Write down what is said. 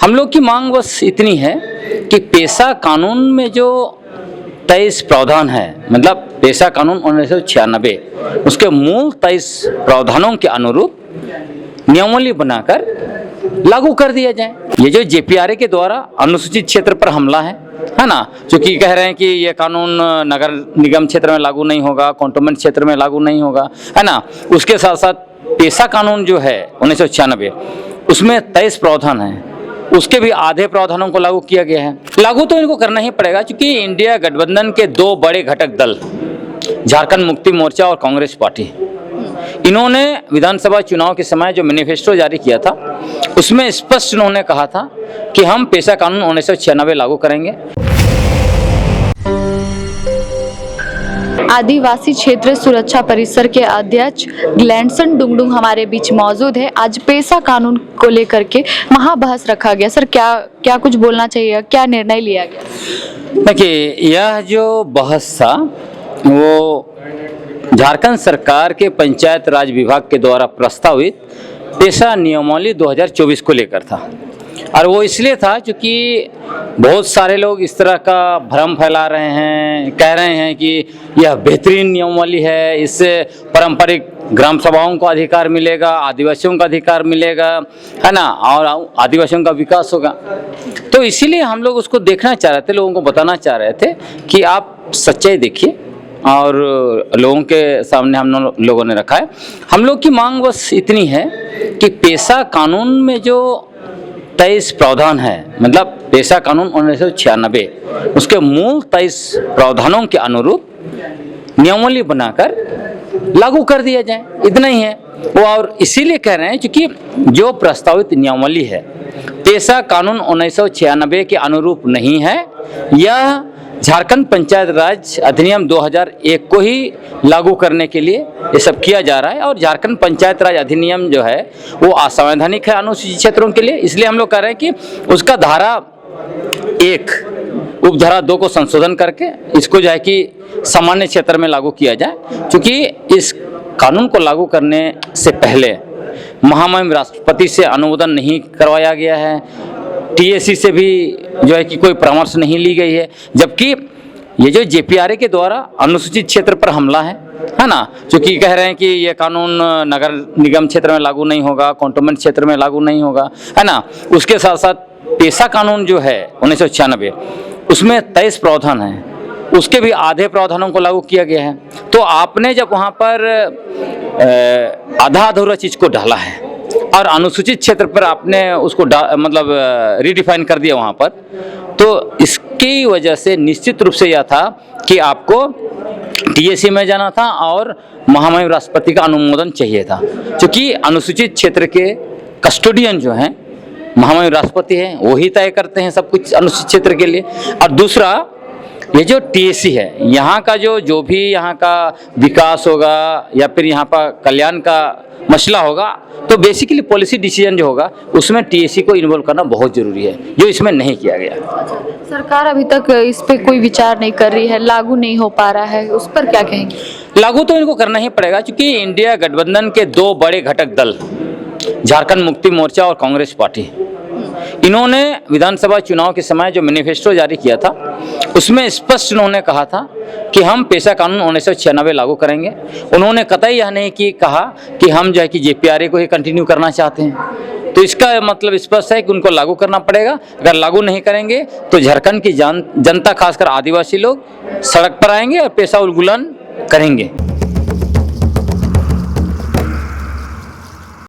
हम लोग की मांग बस इतनी है कि पेशा कानून में जो 23 प्रावधान है, मतलब पेशा कानून 1996 उसके मूल 23 प्रावधानों के अनुरूप नियमावली बनाकर लागू कर दिया जाए। ये जो जेपीआरए के द्वारा अनुसूचित क्षेत्र पर हमला है ना, क्योंकि कह रहे हैं कि ये कानून नगर निगम क्षेत्र में लागू नहीं होगा, कंटोनमेंट क्षेत्र में लागू नहीं होगा, है ना। उसके साथ साथ पेशा कानून जो है 1996 उसमें 23 प्रावधान है, उसके भी आधे प्रावधानों को लागू किया गया है। लागू तो इनको करना ही पड़ेगा, क्योंकि इंडिया गठबंधन के दो बड़े घटक दल झारखंड मुक्ति मोर्चा और कांग्रेस पार्टी, इन्होंने विधानसभा चुनाव के समय जो मैनिफेस्टो जारी किया था उसमें स्पष्ट इन्होंने कहा था कि हम पेशा कानून 1996 लागू करेंगे। आदिवासी क्षेत्र सुरक्षा परिसर के अध्यक्ष ग्लैंडसन डुंगडुंग हमारे बीच मौजूद है। आज पेशा कानून को लेकर के महाबहस रखा गया। सर, क्या कुछ बोलना चाहिए, क्या निर्णय लिया गया? देखिए, यह जो बहस था वो झारखंड सरकार के पंचायत राज विभाग के द्वारा प्रस्तावित पेशा नियमावली 2024 को लेकर था, और वो इसलिए था क्योंकि बहुत सारे लोग इस तरह का भ्रम फैला रहे हैं, कह रहे हैं कि यह बेहतरीन नियमावली है, इससे पारंपरिक ग्राम सभाओं को अधिकार मिलेगा, आदिवासियों का अधिकार मिलेगा, है ना, और आदिवासियों का विकास होगा। तो इसीलिए हम लोग उसको देखना चाह रहे थे, लोगों को बताना चाह रहे थे कि आप सच्चाई देखिए, और लोगों के सामने हम लोगों ने रखा है। हम लोग की मांग बस इतनी है कि पेशा कानून में जो 23 प्रावधान है, मतलब पेशा कानून 1996 उसके मूल 23 प्रावधानों के अनुरूप नियमावली बनाकर लागू कर दिया जाए, इतना ही है वो। और इसीलिए कह रहे हैं क्योंकि जो प्रस्तावित नियमावली है पेशा कानून 1996 के अनुरूप नहीं है, यह झारखंड पंचायत राज अधिनियम 2001 को ही लागू करने के लिए ये सब किया जा रहा है। और झारखंड पंचायत राज अधिनियम जो है वो असंवैधानिक है अनुसूचित क्षेत्रों के लिए, इसलिए हम लोग कह रहे हैं कि उसका धारा 1 उपधारा 2 को संशोधन करके इसको जो है कि सामान्य क्षेत्र में लागू किया जाए, क्योंकि इस कानून को लागू करने से पहले महामहिम राष्ट्रपति से अनुमोदन नहीं करवाया गया है, टीएसी से भी जो है कि कोई परामर्श नहीं ली गई है। जबकि ये जो जेपीआरए के द्वारा अनुसूचित क्षेत्र पर हमला है ना, क्योंकि कह रहे हैं कि ये कानून नगर निगम क्षेत्र में लागू नहीं होगा, कंटोनमेंट क्षेत्र में लागू नहीं होगा, है ना। उसके साथ साथ पेशा कानून जो है 1996 उसमें 23 प्रावधान है, उसके भी आधे प्रावधानों को लागू किया गया है। तो आपने जब वहाँ पर आधा अधूरा चीज़ को डाला है और अनुसूचित क्षेत्र पर आपने उसको मतलब रीडिफाइन कर दिया वहाँ पर, तो इसकी वजह से निश्चित रूप से यह था कि आपको टीएसी में जाना था और महामहिम राष्ट्रपति का अनुमोदन चाहिए था, क्योंकि अनुसूचित क्षेत्र के कस्टोडियन जो हैं महामहिम राष्ट्रपति हैं, वही तय करते हैं सब कुछ अनुसूचित क्षेत्र के लिए। और दूसरा, ये जो टीएसी है, यहाँ का जो भी यहाँ का विकास होगा या फिर यहाँ पर कल्याण का मसला होगा, तो बेसिकली पॉलिसी डिसीजन जो होगा उसमें टीएसी को इन्वॉल्व करना बहुत जरूरी है, जो इसमें नहीं किया गया। सरकार अभी तक इस पे कोई विचार नहीं कर रही है, लागू नहीं हो पा रहा है, उस पर क्या कहेंगे? लागू तो इनको करना ही पड़ेगा, क्योंकि इंडिया गठबंधन के दो बड़े घटक दल झारखंड मुक्ति मोर्चा और कांग्रेस पार्टी, इन्होंने विधानसभा चुनाव के समय जो मैनिफेस्टो जारी किया था उसमें स्पष्ट इन्होंने कहा था कि हम पेशा कानून 1996 लागू करेंगे। उन्होंने कतई यह नहीं कि कहा कि हम जो है कि जेपीआरए को ही कंटिन्यू करना चाहते हैं। तो इसका मतलब स्पष्ट है कि उनको लागू करना पड़ेगा। अगर लागू नहीं करेंगे तो झारखंड की जनता, खासकर आदिवासी लोग सड़क पर आएंगे और पेशा उल्लंघन करेंगे।